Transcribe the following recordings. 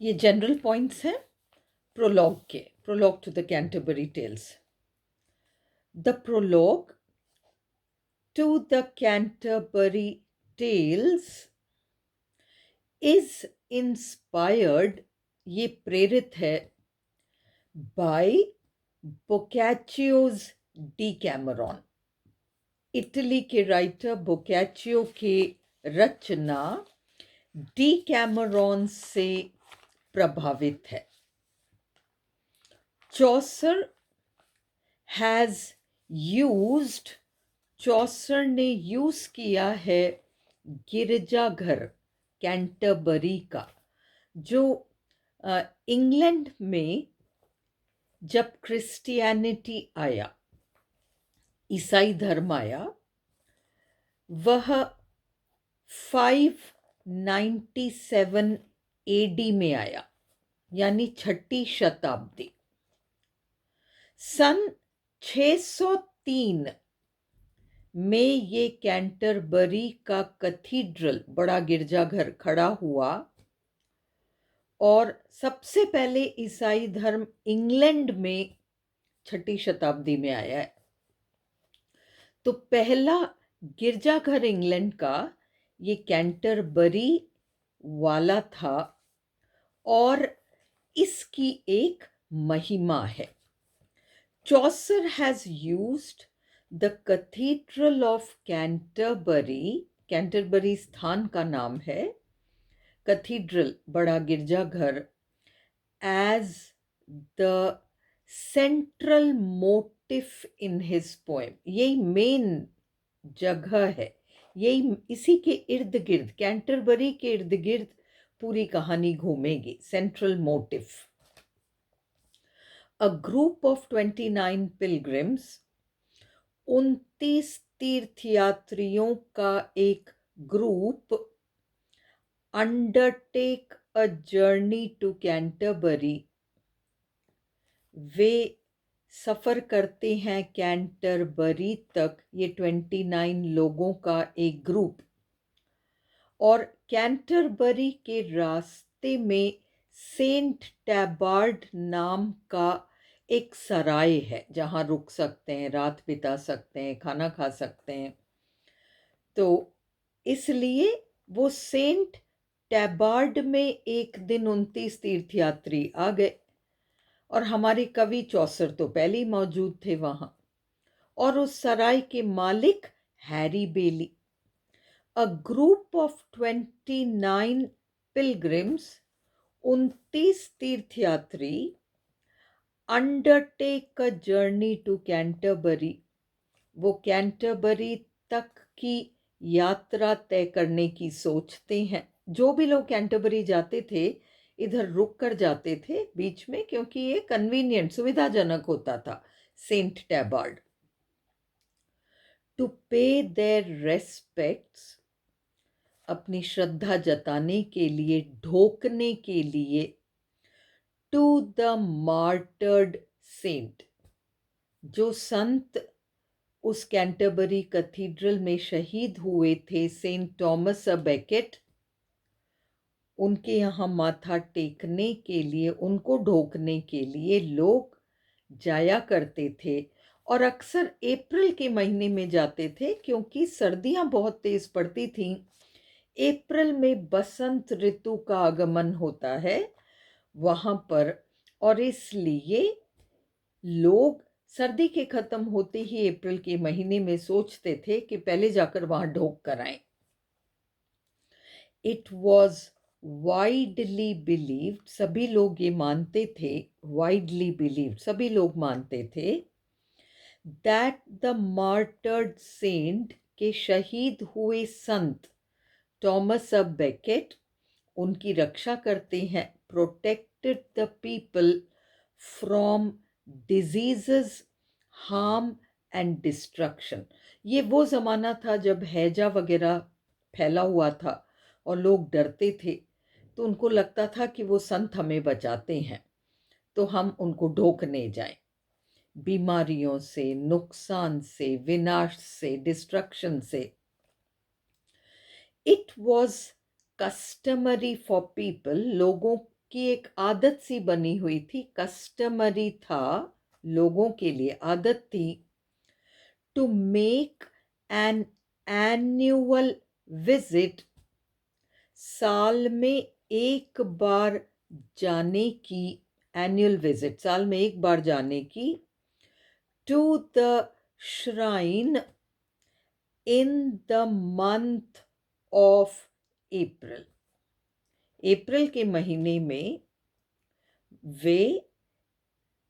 ये general points हैं prologue to the Canterbury Tales. The prologue to the Canterbury Tales is inspired, ये प्रेरित है, बाय बोकैचियोज डीकैमरॉन। इटली के writer Boccaccio की रचना डीकैमरॉन से प्रभावित है। चौसर हैज यूज्ड, चौसर ने यूज किया है गिरजाघर कैंटरबरी का, जो इंग्लैंड में जब क्रिश्चियनिटी आया, ईसाई धर्म आया, वह 597 एडी में आया, यानी 6ठी शताब्दी। सन 603 में ये कैंटरबरी का कैथीड्रल, बड़ा गिरजाघर, खड़ा हुआ और सबसे पहले ईसाई धर्म इंग्लैंड में 6ठी शताब्दी में आया है। तो पहला गिरजाघर इंग्लैंड का ये कैंटरबरी वाला था और इसकी एक महिमा है। Chaucer has used the cathedral of Canterbury, Canterbury स्थान का नाम है, कैथीड्रल बड़ा गिरजाघर, as the central motive in his poem. यही मेन जगह है, यही, इसी के इर्द गिर्द, कैंटरबरी के इर्द गिर्द पूरी कहानी घूमेगी। Central motive. A group of 29 pilgrims, 29 तीर्थयात्रियों का एक group, undertake a journey to Canterbury, वे सफ़र करते हैं कैंटरबरी तक, ये 29 लोगों का एक ग्रुप। और कैंटरबरी के रास्ते में सेंट टैबार्ड नाम का एक सराय है, जहाँ रुक सकते हैं, रात बिता सकते हैं, खाना खा सकते हैं। तो इसलिए वो सेंट टैबार्ड में एक दिन 29 तीर्थयात्री आ गए और हमारे कवि चौसर तो पहले ही मौजूद थे वहाँ, और उस सराय के मालिक Harry Bailey. A group of 29 pilgrims, 29 तीर्थयात्री, undertake a journey to Canterbury, वो कैंटरबरी तक की यात्रा तय करने की सोचते हैं। जो भी लोग कैंटरबरी जाते थे इधर रुक कर जाते थे बीच में, क्योंकि ये कन्वीनियंट, सुविधाजनक होता था, सेंट टैबार्ड। टू पे देयर रेस्पेक्ट्स, अपनी श्रद्धा जताने के लिए, ढोकने के लिए, टू द मार्टर्ड सेंट, जो संत उस कैंटरबरी कैथीड्रल में शहीद हुए थे, सेंट थॉमस अ बेकेट, उनके यहाँ माथा टेकने के लिए, उनको ढोकने के लिए लोग जाया करते थे। और अक्सर अप्रैल के महीने में जाते थे, क्योंकि सर्दियाँ बहुत तेज़ पड़ती थीं। अप्रैल में बसंत ऋतु का आगमन होता है वहाँ पर, और इसलिए लोग सर्दी के ख़त्म होते ही अप्रैल के महीने में सोचते थे कि पहले जाकर वहाँ ढोक कर आएं। इट वॉज वाइडली बिलीव्ड, सभी लोग ये मानते थे, वाइडली बिलीव्ड, सभी लोग मानते थे, दैट द मार्टर्ड सेंट, के शहीद हुए संत थॉमस अ बेकेट उनकी रक्षा करते हैं, protected the people from disease, harm and destruction. ये वो ज़माना था जब हैजा वगैरह फैला हुआ था और लोग डरते थे, तो उनको लगता था कि वो संत हमें बचाते हैं, तो हम उनको ढोकने जाएं, बीमारियों से, नुकसान से, विनाश से, डिस्ट्रक्शन से। It was customary for people, लोगों की एक आदत सी बनी हुई थी, कस्टमरी था, लोगों के लिए आदत थी, to make an annual visit, साल में एक बार जाने की, एनुअल विजिट साल में एक बार जाने की, to the shrine in the month of April. April के महीने में वे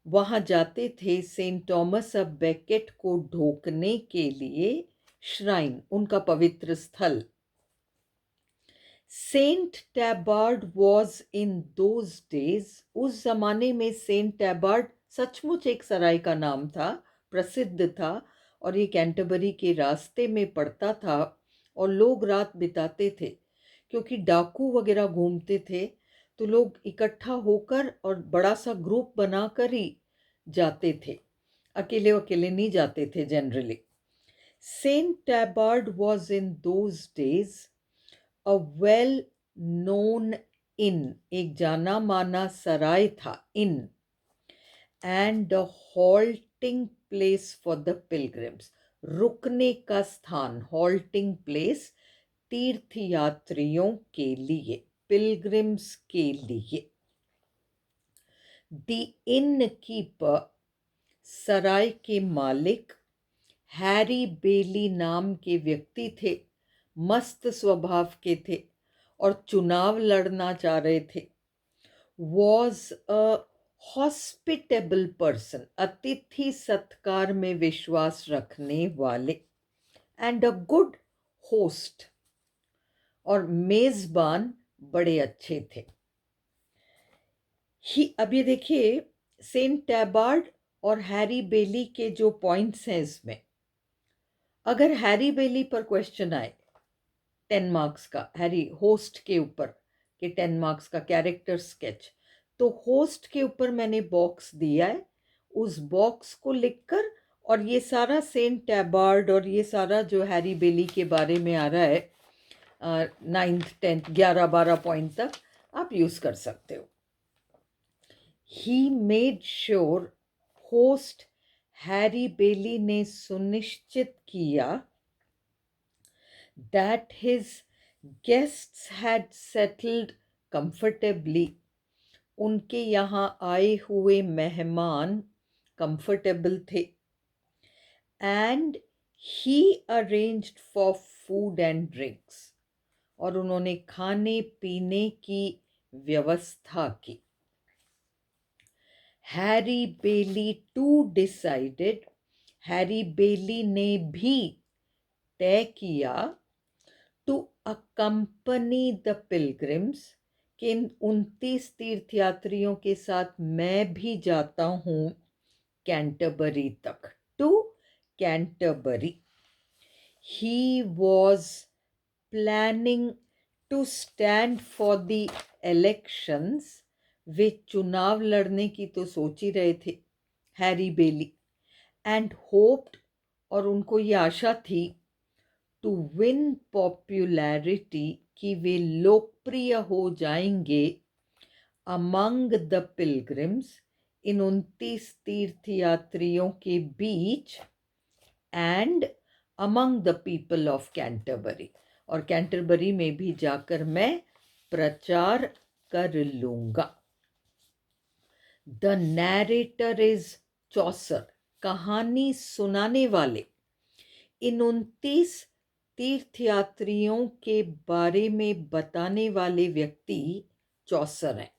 वहाँ जाते थे सेंट थॉमस ऑफ बेकेट को ढोकने के लिए, श्राइन उनका पवित्र स्थल। Saint Tabard was in those days, उस जमाने में सेंट टैबार्ड सचमुच एक सराय का नाम था, प्रसिद्ध था, और ये कैंटरबरी के रास्ते में पड़ता था और लोग रात बिताते थे, क्योंकि डाकू वगैरह घूमते थे, तो लोग इकट्ठा होकर और बड़ा सा ग्रुप बनाकर ही जाते थे, अकेले अकेले नहीं जाते थे generally. Saint Tabard was in those days a well known inn, एक जाना माना सराय था, inn, and a halting place for the pilgrims, रुकने का स्थान, हॉल्टिंग प्लेस तीर्थयात्रियों के लिए, पिलग्रिम्स के लिए। द इन कीपर, सराय के मालिक, हैरी बेली नाम के व्यक्ति थे, मस्त स्वभाव के थे और चुनाव लड़ना चाह रहे थे। वॉज अ हॉस्पिटेबल पर्सन, अतिथि सत्कार में विश्वास रखने वाले, एंड अ गुड होस्ट, और मेजबान बड़े अच्छे थे। अब ये देखिए, सेंट टैबार्ड और हैरी बेली के जो पॉइंट्स हैं इसमें, अगर हैरी बेली पर क्वेश्चन आए 10 मार्क्स का, हैरी होस्ट के ऊपर के 10 मार्क्स का कैरेक्टर स्केच, तो होस्ट के ऊपर मैंने बॉक्स दिया है, उस बॉक्स को लिखकर, और ये सारा सेंट टैबार्ड और ये सारा जो हैरी बेली के बारे में आ रहा है, 9th 10th 11-12 पॉइंट तक आप यूज कर सकते हो। He made sure, host Harry Bailey ने सुनिश्चित किया, that his guests had settled comfortably, उनके यहाँ आए हुए मेहमान कंफर्टेबल थे, and he arranged for food and drinks, और उन्होंने खाने पीने की व्यवस्था की। Harry Bailey too decided, Harry Bailey ने भी तय किया, टू अकम्पनी द पिलग्रिम्स, कि इन 29 तीर्थयात्रियों के साथ मैं भी जाता हूँ कैंटरबरी तक, to Canterbury. He was planning to stand for the elections, वे चुनाव लड़ने की तो सोच ही रहे थे हैरी बेली, एंड होप्ड, और उनको ये आशा थी, टू विन पॉपुलैरिटी, कि वे लोकप्रिय हो जाएंगे, अमंग द पिलग्रिम्स, इन 29 तीर्थयात्रियों के बीच, and among the people of Canterbury, और कैंटरबरी में भी जाकर मैं प्रचार कर लूंगा। द नैरेटर इज चौसर, कहानी सुनाने वाले, इन 29 तीर्थयात्रियों के बारे में बताने वाले व्यक्ति चौसर हैं।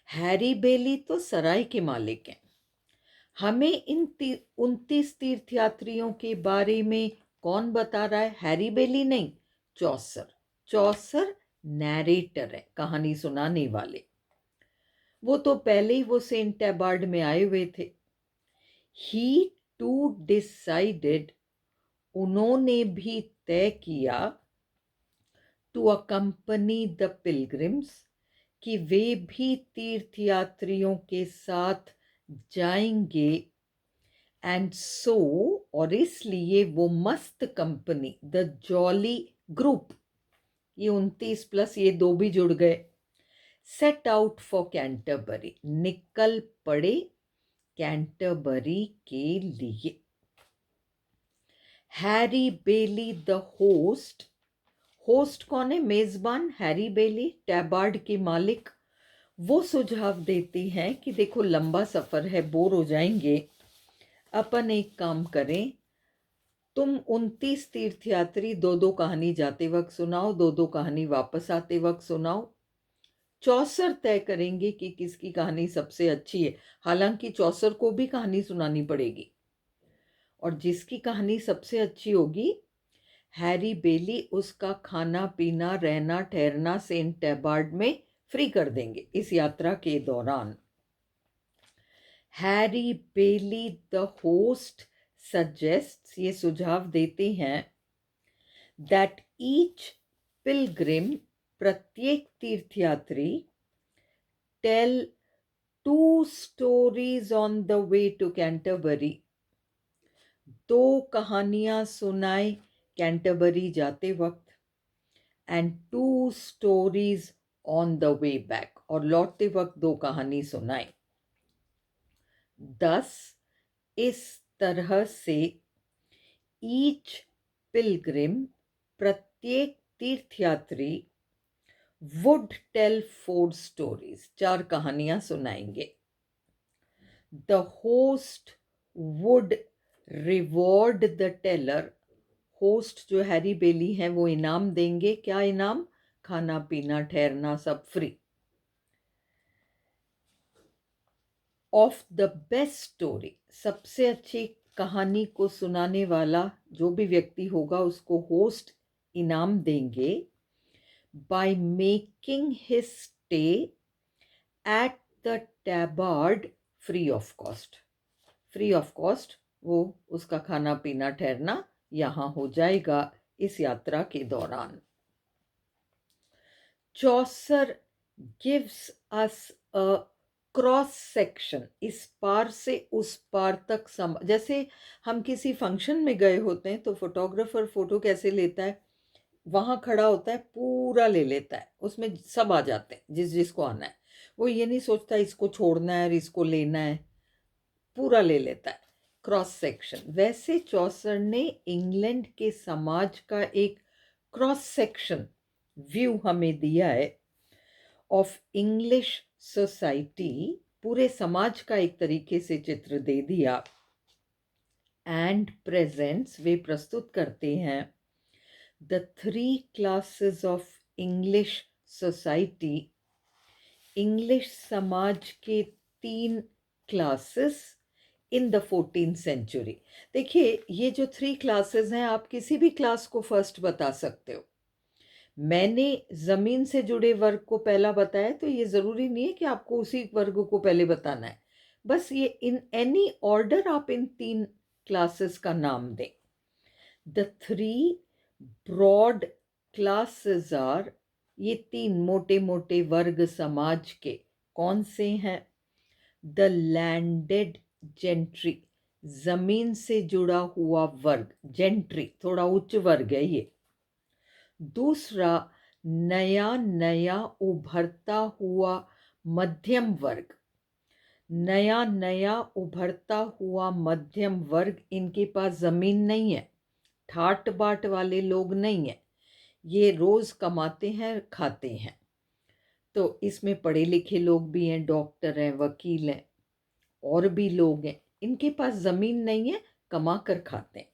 हैरी बेली तो सराय के मालिक हैं, हमें इन 29 तीर्थयात्रियों के बारे में कौन बता रहा है? हैरी बेली नहीं, चौसर। चौसर नैरेटर है, कहानी सुनाने वाले, वो तो पहले ही वो सेंट टैबार्ड में आए हुए थे। ही टू डिसाइडेड, उन्होंने भी तय किया, टू अकम्पनी द पिलग्रिम्स, कि वे भी तीर्थयात्रियों के साथ जाएंगे, एंड सो, और इसलिए वो मस्त कंपनी, द जॉली ग्रुप, ये 29 प्लस ये 2 भी जुड़ गए, सेट आउट फॉर कैंटरबरी, निकल पड़े कैंटरबरी के लिए। Harry Bailey the host, host कौन है? मेजबान। हैरी बेली टैबार्ड के मालिक, वो सुझाव देती हैं कि देखो लंबा सफर है, बोर हो जाएंगे, अपन एक काम करें, तुम 29 तीर्थयात्री दो दो कहानी जाते वक्त सुनाओ, दो दो कहानी वापस आते वक्त सुनाओ। चौसर तय करेंगे कि किसकी कहानी सबसे अच्छी है। हालांकि चौसर को भी कहानी सुनानी पड़ेगी, और जिसकी कहानी सबसे अच्छी होगी, हैरी बेली उसका खाना पीना रहना ठहरना सेंट टैबार्ड में फ्री कर देंगे इस यात्रा के दौरान। Harry Bailey the host suggests, ये सुझाव देते हैं, दैट ईच पिलग्रिम, प्रत्येक तीर्थयात्री, tell 2 stories on the way to Canterbury, 2 कहानियां सुनाए कैंटरबरी जाते वक्त, and 2 stories on the way back, और लौटते वक्त 2 कहानी सुनाए। 10 इस तरह से ईच पिलग्रिम, प्रत्येक तीर्थयात्री, वुड टेल 4 stories, 4 कहानियां सुनाएंगे। The host would reward the teller, host जो हैरी बेली हैं वो इनाम देंगे। क्या इनाम? खाना पीना ठहरना सब free. Of the best story, सबसे अच्छी कहानी को सुनाने वाला जो भी व्यक्ति होगा उसको होस्ट इनाम देंगे। By making his stay at the Tabard free of cost, free of cost वो उसका खाना पीना ठहरना यहाँ हो जाएगा इस यात्रा के दौरान। Chaucer gives us a cross section, इस पार से उस पार तक जैसे हम किसी फंक्शन में गए होते हैं तो फोटोग्राफर फोटो कैसे लेता है, वहां खड़ा होता है, पूरा ले लेता है, उसमें सब आ जाते हैं जिस जिसको आना है। वो ये नहीं सोचता इसको छोड़ना है और इसको लेना है, पूरा ले लेता है, क्रॉस सेक्शन। वैसे चौसर ने इंग्लैंड के समाज का एक क्रॉस सेक्शन व्यू हमें दिया है, ऑफ इंग्लिश सोसाइटी, पूरे समाज का एक तरीके से चित्र दे दिया। एंड प्रेजेंट्स, वे प्रस्तुत करते हैं, the 3 classes of English society, English समाज के 3 classes in the 14th century. देखिए ये जो 3 क्लासेस हैं, आप किसी भी क्लास को फर्स्ट बता सकते हो। मैंने जमीन से जुड़े वर्ग को पहला बताया, तो ये जरूरी नहीं है कि आपको उसी वर्ग को पहले बताना है, बस ये इन एनी ऑर्डर आप इन 3 क्लासेस का नाम दें। द 3 ब्रॉड क्लासेस आर, ये 3 मोटे मोटे वर्ग समाज के कौन से हैं? द लैंडेड जेंट्री, जमीन से जुड़ा हुआ वर्ग, जेंट्री थोड़ा उच्च वर्ग है ये। दूसरा, नया नया उभरता हुआ मध्यम वर्ग, नया नया उभरता हुआ मध्यम वर्ग, इनके पास जमीन नहीं है, ठाट बाट वाले लोग नहीं हैं, ये रोज कमाते हैं खाते हैं। तो इसमें पढ़े लिखे लोग भी हैं, डॉक्टर हैं, वकील हैं, और भी लोग हैं, इनके पास जमीन नहीं है, कमा कर खाते हैं।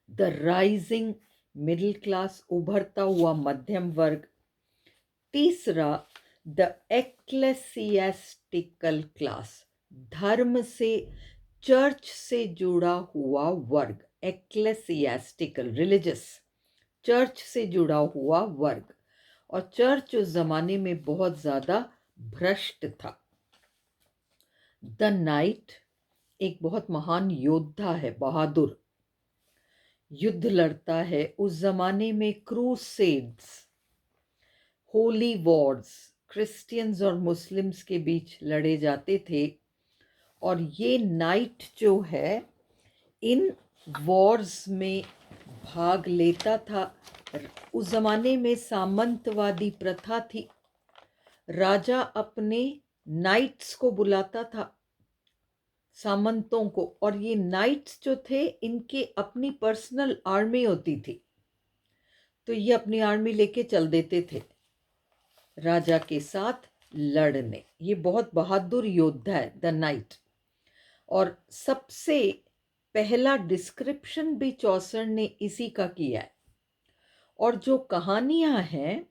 द राइजिंग मिडिल क्लास, उभरता हुआ मध्यम वर्ग। तीसरा, द एक्लेसियास्टिकल क्लास, धर्म से, चर्च से जुड़ा हुआ वर्ग, एक्लेसियास्टिकल, रिलीजियस, चर्च से जुड़ा हुआ वर्ग। और चर्च उस जमाने में बहुत ज्यादा भ्रष्ट था। द नाइट, एक बहुत महान योद्धा है, बहादुर, युद्ध लड़ता है। उस जमाने में क्रूसेड्स, होली वॉर्स, क्रिश्चियंस और मुस्लिम्स के बीच लड़े जाते थे, और ये नाइट जो है इन वॉर्स में भाग लेता था। उस जमाने में सामंतवादी प्रथा थी, राजा अपने नाइट्स को बुलाता था, सामंतों को, और ये नाइट्स जो थे इनके अपनी पर्सनल आर्मी होती थी, तो ये अपनी आर्मी लेके चल देते थे राजा के साथ लड़ने। ये बहुत बहादुर योद्धा है द नाइट। और सबसे पहला डिस्क्रिप्शन भी चौसर ने इसी का किया है। और जो कहानियां हैं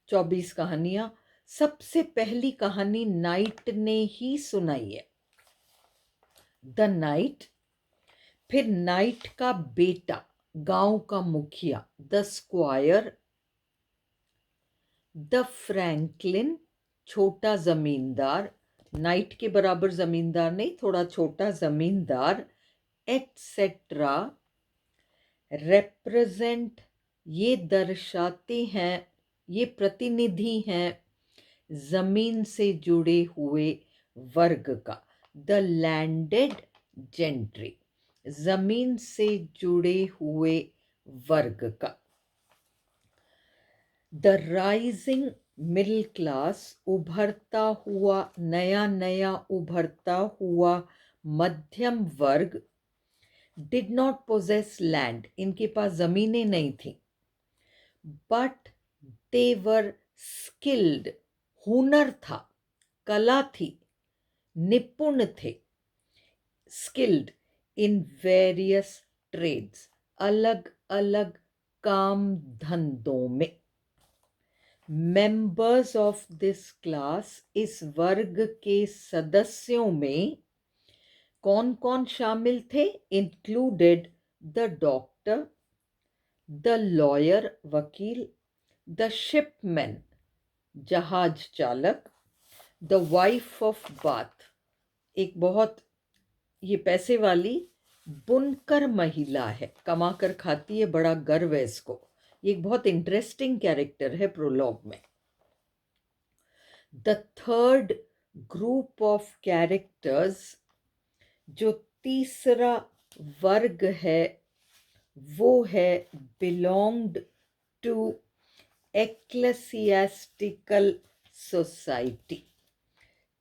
24 कहानियां, सबसे पहली कहानी नाइट ने ही सुनाई है, द नाइट। फिर नाइट का बेटा, गांव का मुखिया, द स्क्वायर, द फ्रैंकलिन, छोटा जमींदार, नाइट के बराबर जमींदार नहीं, थोड़ा छोटा जमींदार, एटसेट्रा। रिप्रेजेंट, ये दर्शाते हैं, ये प्रतिनिधि हैं जमीन से जुड़े हुए वर्ग का, द लैंडेड जेंट्री, जमीन से जुड़े हुए वर्ग का। द राइजिंग मिडिल क्लास, उभरता हुआ, नया नया उभरता हुआ मध्यम वर्ग। डिड नॉट पोजेस लैंड, इनके पास जमीनें नहीं थी, बट दे वर स्किल्ड, हुनर था, कला थी, निपुण थे, स्किल्ड इन वेरियस ट्रेड्स, अलग अलग काम धंधों में। मेंबर्स ऑफ दिस क्लास, इस वर्ग के सदस्यों में कौन कौन शामिल थे? Included the doctor, the lawyer, वकील, द शिपमैन, जहाज चालक, द वाइफ ऑफ बाथ, एक बहुत ये पैसे वाली बुनकर महिला है, कमा कर खाती है, बड़ा गर्व है इसको। ये एक बहुत इंटरेस्टिंग कैरेक्टर है प्रोलॉग में। The third group of characters, जो तीसरा वर्ग है वो है बिलोंग्ड टू एक्लेसियास्टिकल सोसाइटी,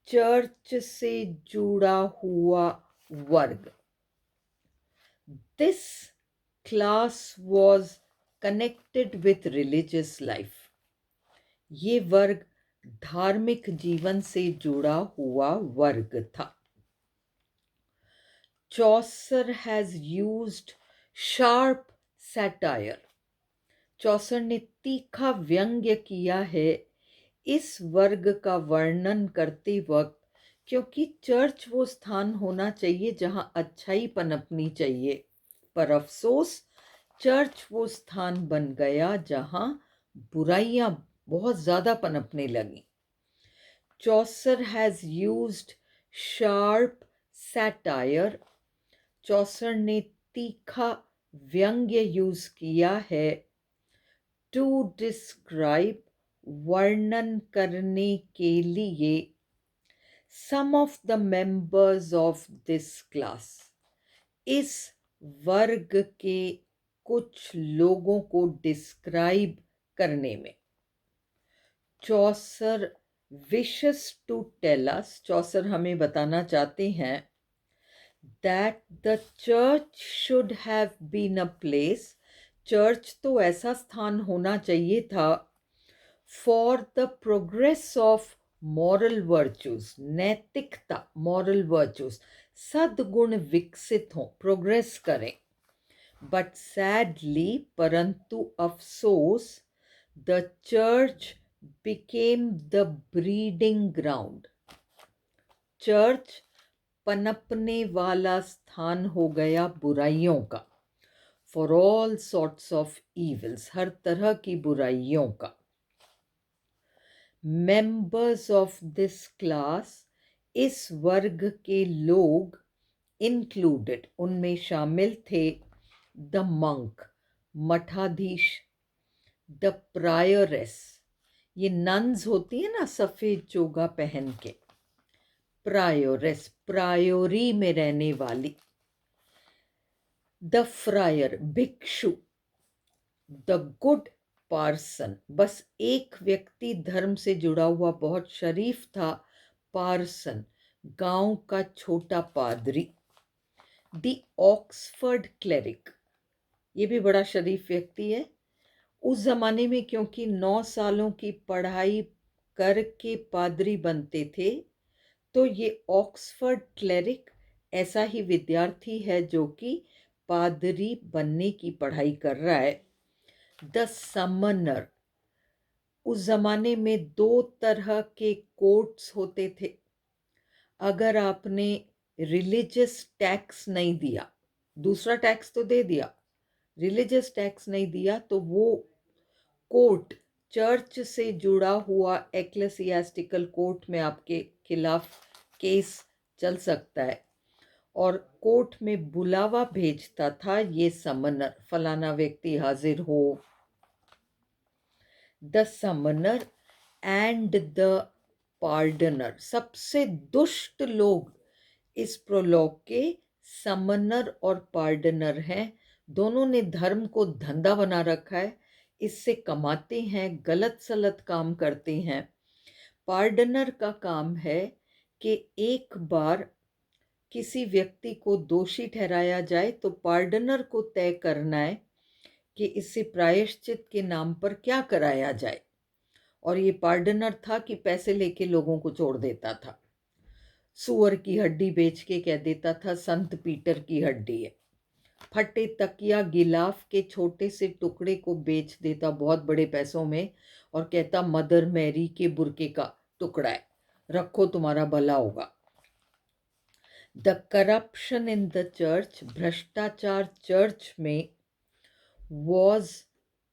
चर्च से जुड़ा हुआ वर्ग। This class was connected with religious life, ये वर्ग धार्मिक जीवन से जुड़ा हुआ वर्ग था। चौसर हैज यूज्ड शार्प सैटायर, चौसर ने तीखा व्यंग्य किया है इस वर्ग का वर्णन करते वक्त, क्योंकि चर्च वो स्थान होना चाहिए जहां अच्छाई पनपनी चाहिए, पर अफसोस चर्च वो स्थान बन गया जहां बुराइयां बहुत ज्यादा पनपने लगी। चौसर हैज यूज्ड शार्प सैटायर, चौसर ने तीखा व्यंग्य यूज किया है टू डिस्क्राइब, वर्णन करने के लिए, some of the members of this class, इस वर्ग के कुछ लोगों को डिस्क्राइब करने में। Chaucer wishes to tell us, Chaucer हमें बताना चाहते हैं that the church should have been a place, church तो ऐसा स्थान होना चाहिए था, for the progress of moral virtues, नैतिकता, moral virtues, सद्गुण विकसित हों, प्रोग्रेस करें। बट सैडली, परंतु अफसोस, the church became the breeding ground, church पनपने वाला स्थान हो गया बुराइयों का, for all sorts of evils, हर तरह की बुराइयों का। मेंबर्स ऑफ दिस क्लास, इस वर्ग के लोग, इंक्लूडेड, उनमें शामिल थे, द मंक, मठाधीश, द प्रायरेस, ये नन्स होती है ना सफेद चोगा पहन के, प्रायोरेस, प्रायोरी में रहने वाली, द फ्रायर, भिक्षु, द गुड पार्सन, बस एक व्यक्ति धर्म से जुड़ा हुआ बहुत शरीफ था, पार्सन, गांव का छोटा पादरी। द ऑक्सफोर्ड क्लेरिक, ये भी बड़ा शरीफ व्यक्ति है। उस जमाने में क्योंकि 9 सालों की पढ़ाई करके पादरी बनते थे, तो ये ऑक्सफोर्ड क्लेरिक ऐसा ही विद्यार्थी है जो कि पादरी बनने की पढ़ाई कर रहा है। द समनर, उस जमाने में 2 तरह के कोर्ट्स होते थे। अगर आपने रिलीजियस टैक्स नहीं दिया, दूसरा टैक्स तो दे दिया, रिलीजियस टैक्स नहीं दिया, तो वो कोर्ट चर्च से जुड़ा हुआ एक्लेसियास्टिकल कोर्ट में आपके खिलाफ केस चल सकता है। और कोर्ट में बुलावा भेजता था ये समनर, फलाना व्यक्ति हाजिर हो। द समनर एंड द पार्डनर, सबसे दुष्ट लोग इस प्रोलॉग के समनर और पार्डनर हैं। दोनों ने धर्म को धंधा बना रखा है, इससे कमाते हैं, गलत सलत काम करते हैं। पार्डनर का काम है कि एक बार किसी व्यक्ति को दोषी ठहराया जाए तो पार्डनर को तय करना है कि इससे प्रायश्चित के नाम पर क्या कराया जाए। और ये पार्डनर था कि पैसे लेके लोगों को छोड़ देता था। सुअर की हड्डी बेच के कह देता था संत पीटर की हड्डी है। फटे तकिया गिलाफ के छोटे से टुकड़े को बेच देता बहुत बड़े पैसों में और कहता मदर मैरी के बुरके का टुकड़ा है, रखो तुम्हारा भला होगा। The corruption in the church, भ्रष्टाचार चर्च में वॉज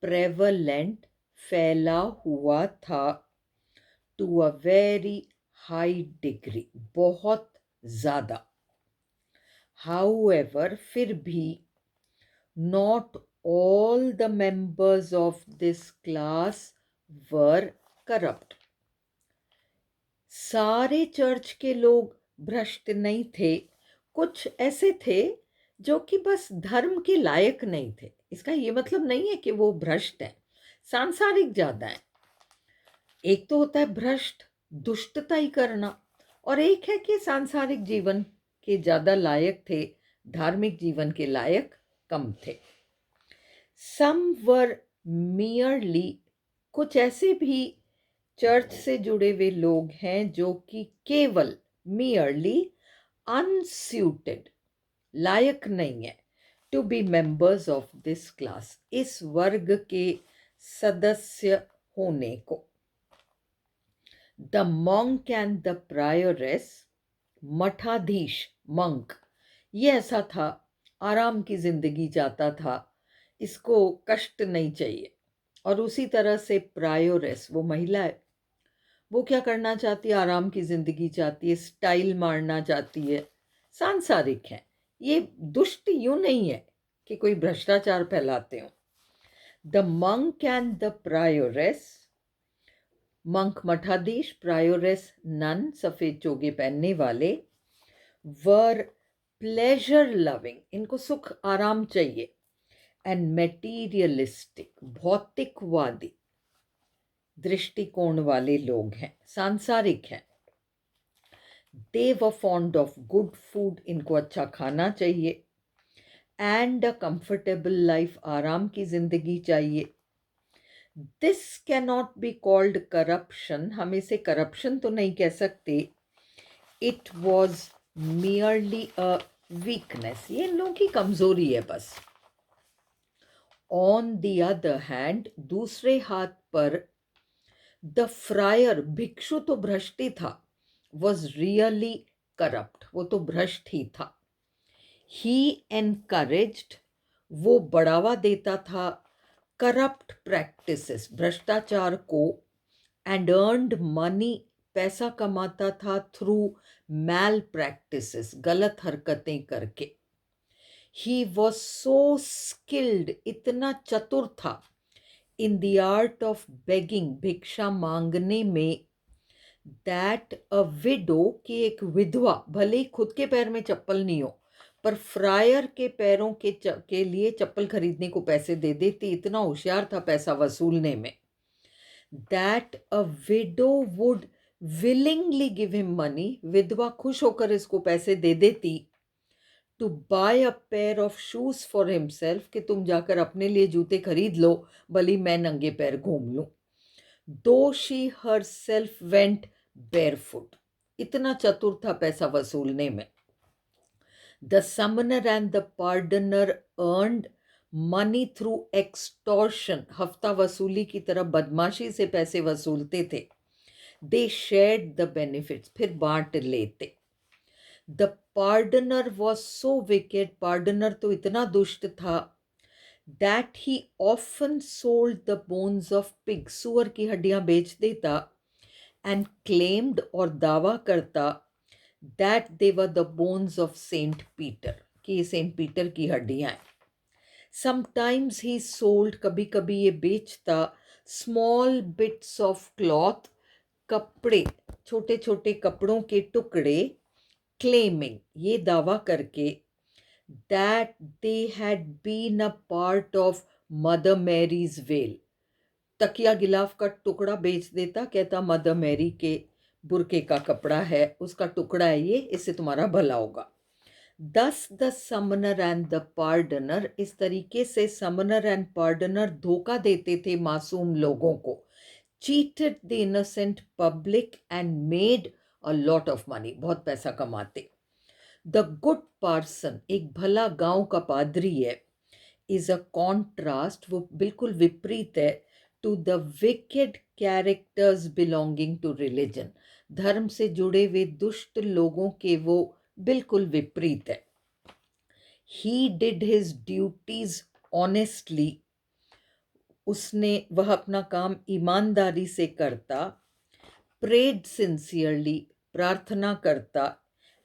प्रेवलेंट, फैला हुआ था, to a very high degree, बहुत ज़्यादा। हाउएवर, फिर भी, not all the members of this class were corrupt. सारे चर्च के लोग भ्रष्ट नहीं थे, कुछ ऐसे थे जो कि बस धर्म के लायक नहीं थे। इसका ये मतलब नहीं है कि वो भ्रष्ट हैं, सांसारिक ज़्यादा है। एक तो होता है भ्रष्ट, दुष्टता ही करना, और एक है कि सांसारिक जीवन के ज़्यादा लायक थे, धार्मिक जीवन के लायक कम थे। सम वर मियरली, कुछ ऐसे भी चर्च से जुड़े हुए लोग हैं जो कि केवल मियरली अनस्यूटेड, लायक नहीं है, to be members of this class, इस वर्ग के सदस्य होने को। The monk and the prioress, मठाधीश, मंक, ये ऐसा था, आराम की जिंदगी चाहता था, इसको कष्ट नहीं चाहिए। और उसी तरह से प्रायोरेस, वो महिला है, वो क्या करना चाहती है, आराम की जिंदगी चाहती है, स्टाइल मारना चाहती है, सांसारिक है। ये दुष्ट यूं नहीं है कि कोई भ्रष्टाचार फैलाते हो। The monk and the prioress, monk मठाधीश, प्रायोरेस नन, सफेद चोगे पहनने वाले, वर प्लेजर लविंग, इनको सुख आराम चाहिए, एंड मेटीरियलिस्टिक, भौतिकवादी दृष्टिकोण वाले लोग हैं, सांसारिक हैं। दे वर फॉन्ड ऑफ गुड फूड, इनको अच्छा खाना चाहिए, एंड अ कंफर्टेबल लाइफ, आराम की जिंदगी चाहिए। This cannot be called corruption, हम इसे करप्शन तो नहीं कह सकते। It was merely a weakness, ये इन लोगों की कमजोरी है बस। ऑन द अदर हैंड, दूसरे हाथ पर, द फ्रायर, भिक्षु तो भ्रष्ट ही था, वॉज रियली करप्ट, वो तो भ्रष्ट ही था। ही एनकरेज्ड, वो बढ़ावा देता था, करप्ट प्रैक्टिसेस, भ्रष्टाचार को, एंड अर्नड मनी, पैसा कमाता था, थ्रू मैल प्रैक्टिसेस, गलत हरकतें करके। ही वॉज सो स्किल्ड, इतना चतुर था, in the art of begging, भिक्षा मांगने में, दैट अ विडो, की एक विधवा, भले ही खुद के पैर में चप्पल नहीं हो पर फ्रायर के पैरों के लिए चप्पल खरीदने को पैसे दे देती, इतना होशियार था पैसा वसूलने में। That a widow would willingly give him money, विधवा खुश होकर इसको पैसे दे देती, to buy a pair of shoes for himself, कि तुम जाकर अपने लिए जूते खरीद लो, भली मैं नंगे पैर घूम लूं। Though she herself went barefoot, इतना चतुर था पैसा वसूलने में। The summoner and the pardoner earned money through extortion, हफ्ता वसूली की तरह बदमाशी से पैसे वसूलते थे। दे शेयर्ड द बेनिफिट्स, फिर बांट लेते। द पार्डनर वॉज सो विकेड, पार्डनर तो इतना दुष्ट था, that he often sold the bones of pig, सुअर की हड्डियां बेच देता, एंड क्लेम्ड, और दावा करता, that they were the bones of Saint Peter, कि ये सेंट पीटर की हड्डियां हैं। समटाइम्स ही सोल्ड, कभी कभी ये बेचता, स्मॉल बिट्स ऑफ क्लॉथ, कपड़े, छोटे छोटे कपड़ों के टुकड़े, क्लेमिंग, ये दावा करके, that they had been a part of Mother Mary's veil, तकिया गिलाफ का टुकड़ा बेच देता, कहता मदर मैरी के बुरके का कपड़ा है, उसका टुकड़ा है ये, इससे तुम्हारा भला होगा। दस द समनर एंड द पार्डनर, इस तरीके से समनर एंड पार्डनर धोखा देते थे मासूम लोगों को, cheated the innocent public and made a lot of money, बहुत पैसा कमाते। द गुड पार्सन, एक भला गांव का पादरी है, इज अ कॉन्ट्रास्ट, वो बिल्कुल विपरीत है, to the wicked characters belonging to religion, धर्म से जुड़े हुए दुष्ट लोगों के वो बिल्कुल विपरीत है। He did his duties honestly, वह अपना काम ईमानदारी से करता, प्रेड सिंसियरली, प्रार्थना करता,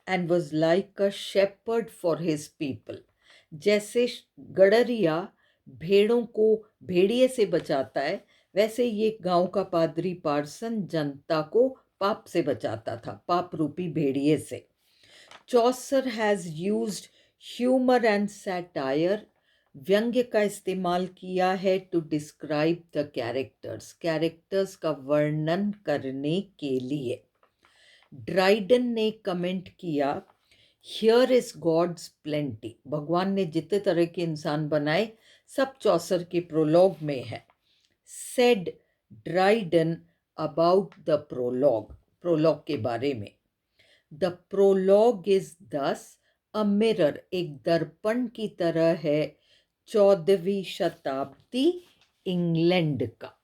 and was like a shepherd for his people, जैसे गडरिया भेड़ों को भेड़िए से बचाता है, वैसे ये गांव का पादरी पार्सन जनता को पाप से बचाता था, पाप रूपी भेड़िए से। Chaucer has used humour and satire, व्यंग्य का इस्तेमाल किया है, to describe the characters, characters का वर्णन करने के लिए। ड्राइडन ने कमेंट किया, हियर इज गॉड्स प्लेंटी, भगवान ने जितने तरह के इंसान बनाए सब चौसर के प्रोलॉग में है। Said Dryden about the prologue, prologue के बारे में, द प्रोलॉग इज दस अ मिरर, एक दर्पण की तरह है, 14वीं शताब्दी इंग्लैंड का।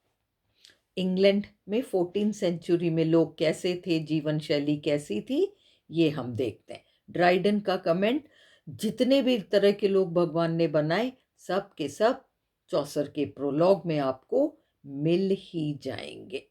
इंग्लैंड में 14 सेंचुरी में लोग कैसे थे, जीवन शैली कैसी थी, ये हम देखते हैं। ड्राइडन का कमेंट, जितने भी तरह के लोग भगवान ने बनाए सब के सब चौसर के प्रोलॉग में आपको मिल ही जाएंगे।